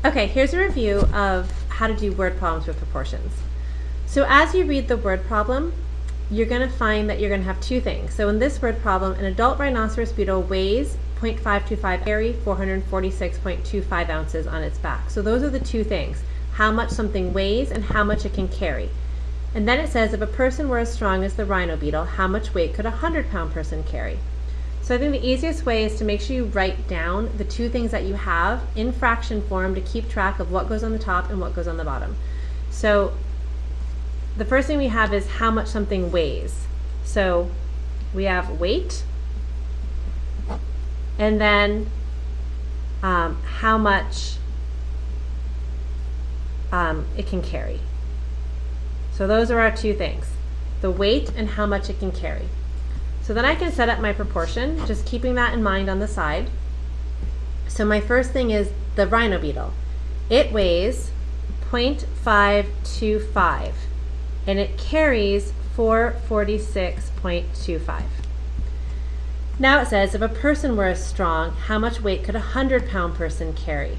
Okay, here's a review of how to do word problems with proportions. So as you read the word problem, you're going to find that you're going to have two things. So in this word problem, an adult rhinoceros beetle weighs 0.525 carry 446.25 ounces on its back. So those are the two things, how much something weighs and how much it can carry. And then it says if a person were as strong as the rhino beetle, how much weight could a 100-pound person carry? So I think the easiest way is to make sure you write down the two things that you have in fraction form to keep track of what goes on the top and what goes on the bottom. So the first thing we have is how much something weighs. So we have weight, and then how much it can carry. So those are our two things, the weight and how much it can carry. So then I can set up my proportion, just keeping that in mind on the side. So my first thing is the rhino beetle. It weighs 0.525 and it carries 446.25. Now it says if a person were as strong, how much weight could a 100-pound person carry?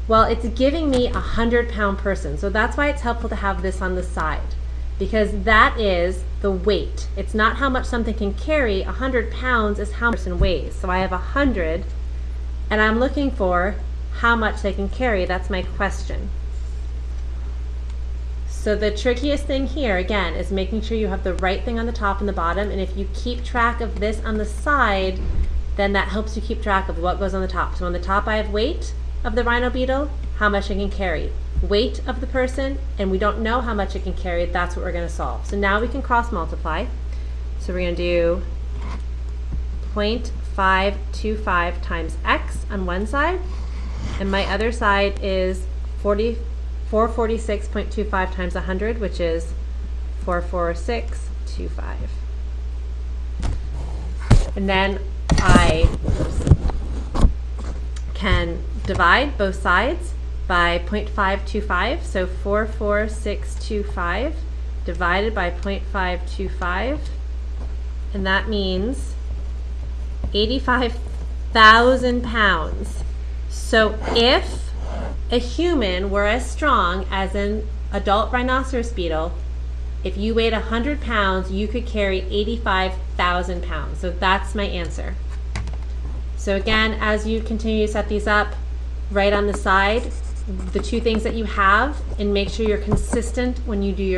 Well, it's giving me a 100-pound person, so that's why it's helpful to have this on the side, because that is the weight. It's not how much something can carry. 100 pounds is how much a person weighs. So I have 100, and I'm looking for how much they can carry. That's my question. So the trickiest thing here, again, is making sure you have the right thing on the top and the bottom, and if you keep track of this on the side, then that helps you keep track of what goes on the top. So on the top I have weight of the rhino beetle, how much it can carry. Weight of the person, and we don't know how much it can carry. That's what we're going to solve. So now we can cross multiply. So we're going to do 0.525 times x on one side, and my other side is 446.25 times 100, which is 44625. And then I can divide both sides by 0.525, so 44625 divided by 0.525, and that means 85,000 pounds. So if a human were as strong as an adult rhinoceros beetle, if you weighed 100 pounds, you could carry 85,000 pounds. So that's my answer. So again, as you continue to set these up, write on the side the two things that you have and make sure you're consistent when you do your